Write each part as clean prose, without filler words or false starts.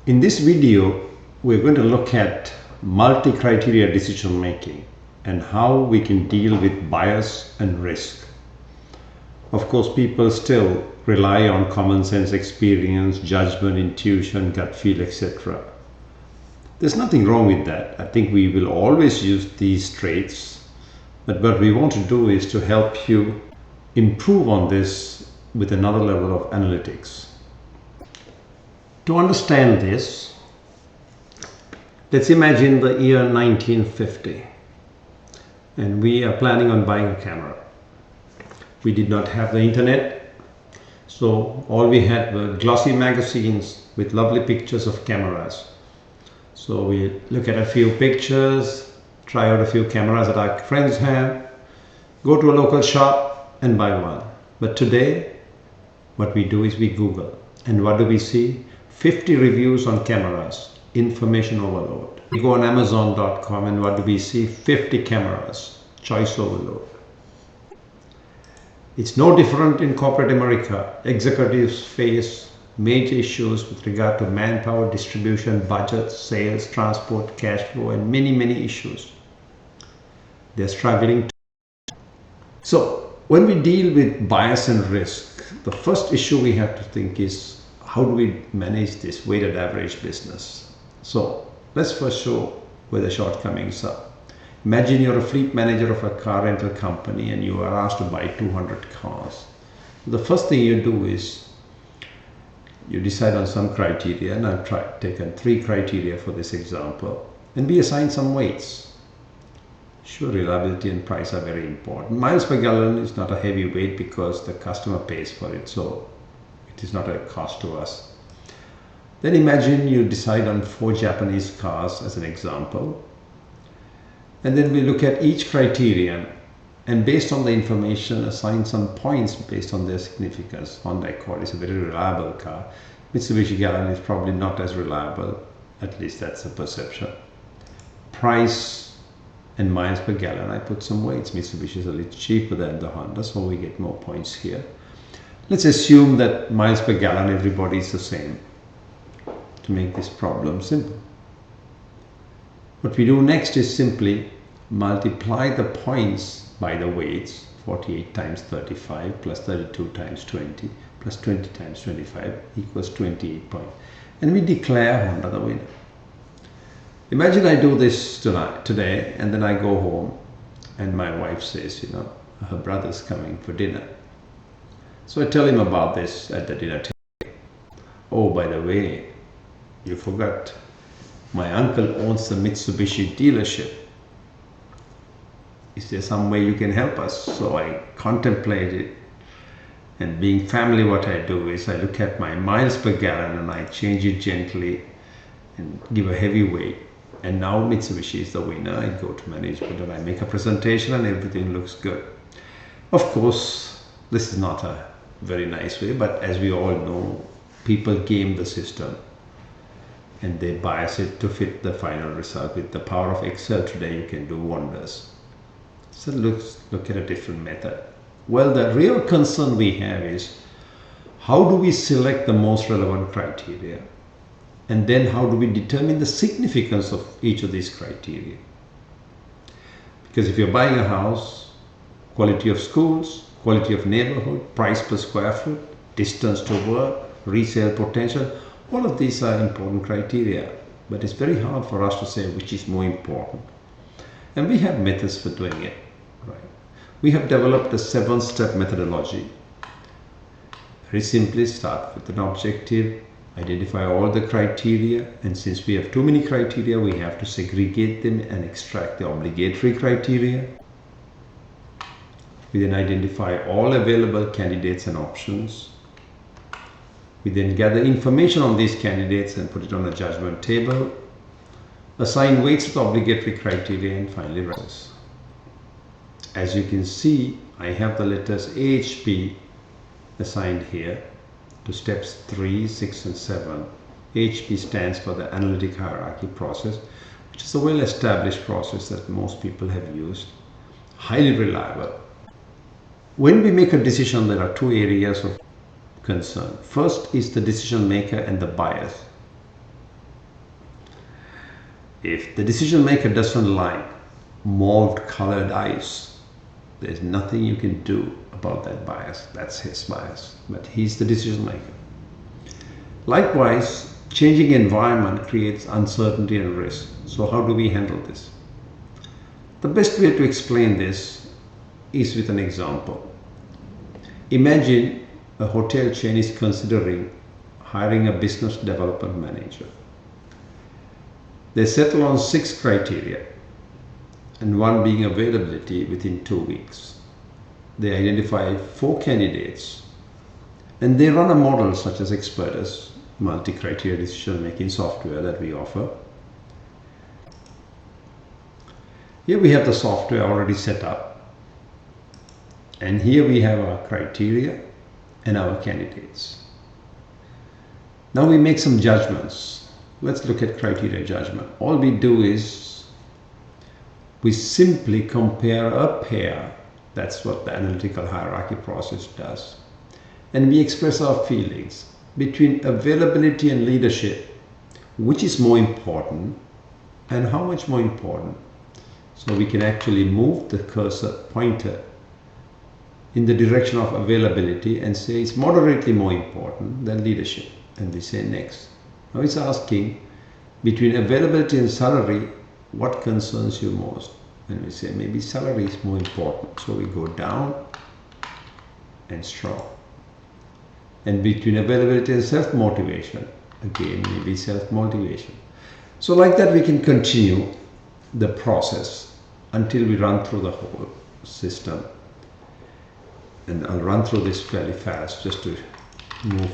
In this video, we're going to look at multi-criteria decision making and how we can deal with bias and risk. Of course, people still rely on common sense, experience, judgment, intuition, gut feel, etc. There's nothing wrong with that. I think we will always use these traits, but what we want to do is to help you improve on this with another level of analytics. To understand this, let's imagine the year 1950 and we are planning on buying a camera. We did not have the internet, so all we had were glossy magazines with lovely pictures of cameras. So we look at a few pictures, try out a few cameras that our friends have, go to a local shop and buy one. But today, what we do is we Google, and what do we see? 50 reviews on cameras, information overload. We go on Amazon.com and what do we see? 50 cameras, choice overload. It's no different in corporate America. Executives face major issues with regard to manpower, distribution, budget, sales, transport, cash flow, and many issues. They're struggling. So when we deal with bias and risk, the first issue we have to think is, how do we manage this weighted average business? So let's first show where the shortcomings are. Imagine you're a fleet manager of a car rental company and you are asked to buy 200 cars. The first thing you do is you decide on some criteria, and I've taken 3 criteria for this example, and we assign some weights. Sure, reliability and price are very important. Miles per gallon is not a heavy weight because the customer pays for it, so it is not a cost to us. Then imagine you decide on 4 Japanese cars as an example, and then we look at each criterion and based on the information assign some points based on their significance. Honda Accord is a very reliable car. Mitsubishi Galant is probably not as reliable, at least that's the perception. Price and miles per gallon, I put some weights. Mitsubishi is a little cheaper than the Honda, so we get more points here. Let's assume that miles per gallon everybody is the same to make this problem simple. What we do next is simply multiply the points by the weights, 48 times 35 plus 32 times 20 plus 20 times 25 equals 28 points. And we declare Honda the winner. Imagine I do this today and then I go home and my wife says, her brother's coming for dinner. So I tell him about this at the dinner table. Oh, by the way, you forgot, my uncle owns the Mitsubishi dealership. Is there some way you can help us? So I contemplate it, and being family, what I do is I look at my miles per gallon and I change it gently and give a heavy weight. And now Mitsubishi is the winner. I go to management and I make a presentation and everything looks good. Of course, this is not a very nice way, but as we all know, people game the system and they bias it to fit the final result. With the power of Excel today, you can do wonders. So let's look at a different method. Well, the real concern we have is, how do we select the most relevant criteria? And then how do we determine the significance of each of these criteria? Because if you're buying a house, quality of schools, quality of neighborhood, price per square foot, distance to work, resale potential, all of these are important criteria, but it's very hard for us to say which is more important. And we have methods for doing it, right? We have developed a 7-step methodology. Very simply, start with an objective, identify all the criteria, and since we have too many criteria, we have to segregate them and extract the obligatory criteria. We then identify all available candidates and options. We then gather information on these candidates and put it on a judgment table, assign weights to the obligatory criteria, and finally rank. As you can see, I have the letters AHP assigned here to steps 3, 6, and 7. AHP stands for the analytic hierarchy process, which is a well-established process that most people have used, highly reliable. When we make a decision, there are 2 areas of concern. First is the decision maker and the bias. If the decision maker doesn't like mauve colored eyes, there's nothing you can do about that bias. That's his bias, but he's the decision maker. Likewise, changing environment creates uncertainty and risk. So how do we handle this? The best way to explain this is with an example. Imagine a hotel chain is considering hiring a business development manager. They settle on 6 criteria, and one being availability within 2 weeks. They identify 4 candidates, and they run a model such as XpertUS, multi-criteria decision-making software that we offer. Here we have the software already set up, and here we have our criteria and our candidates. Now we make some judgments. Let's look at criteria judgment. All we do is we simply compare a pair. That's what the analytical hierarchy process does. And we express our feelings between availability and leadership, which is more important and how much more important. So we can actually move the cursor pointer in the direction of availability and say it's moderately more important than leadership. And we say next. Now it's asking between availability and salary, what concerns you most? And we say maybe salary is more important. So we go down and strong. And between availability and self-motivation, again maybe self-motivation. So like that we can continue the process until we run through the whole system. And I'll run through this fairly fast just to move.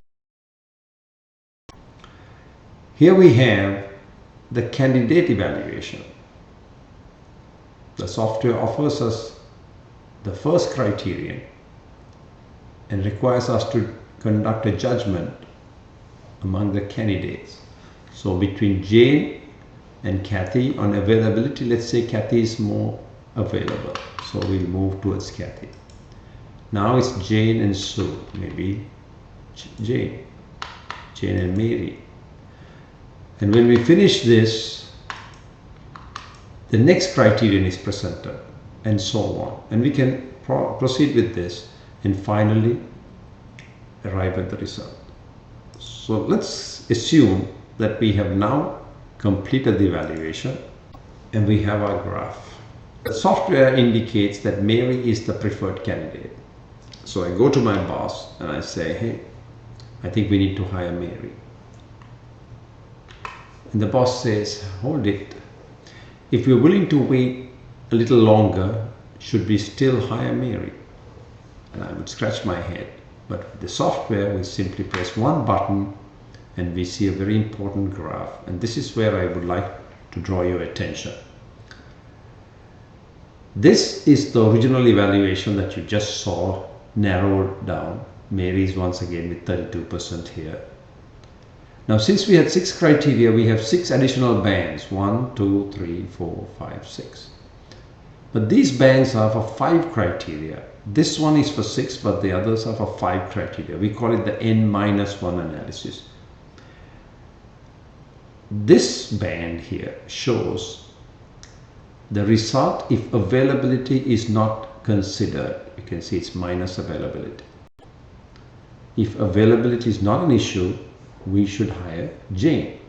Here we have the candidate evaluation. The software offers us the first criterion and requires us to conduct a judgment among the candidates. So between Jane and Kathy on availability, let's say Kathy is more available. So we'll move towards Kathy. Now it's Jane and Sue, maybe Jane and Mary. And when we finish this, the next criterion is presented and so on. And we can proceed with this and finally arrive at the result. So let's assume that we have now completed the evaluation and we have our graph. The software indicates that Mary is the preferred candidate. So I go to my boss and I say, hey, I think we need to hire Mary. And the boss says, hold it. If you're willing to wait a little longer, should we still hire Mary? And I would scratch my head. But with the software, we simply press one button and we see a very important graph. And this is where I would like to draw your attention. This is the original evaluation that you just saw narrowed down. Mary is once again with 32% here. Now since we had 6 criteria, we have 6 additional bands. 1, 2, 3, 4, 5, 6. But these bands are for 5 criteria. This one is for 6, but the others are for 5 criteria. We call it the N-1 analysis. This band here shows the result if availability is not considered. You can see it's minus availability. If availability is not an issue, we should hire Jane.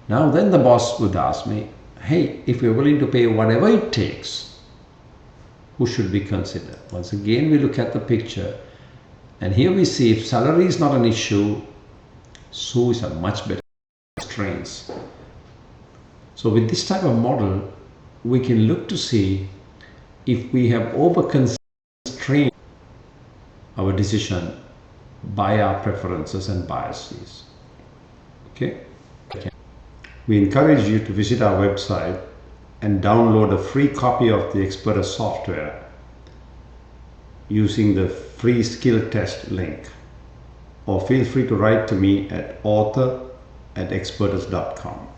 Now then the boss would ask me, hey, if you're willing to pay whatever it takes, who should we consider? Once again, we look at the picture and here we see if salary is not an issue, Sue is a much better strengths. So with this type of model, we can look to see if we have over-constrained our decision by our preferences and biases. Okay? We encourage you to visit our website and download a free copy of the XpertUS software using the free skill test link, or feel free to write to me at author@xpertus.com.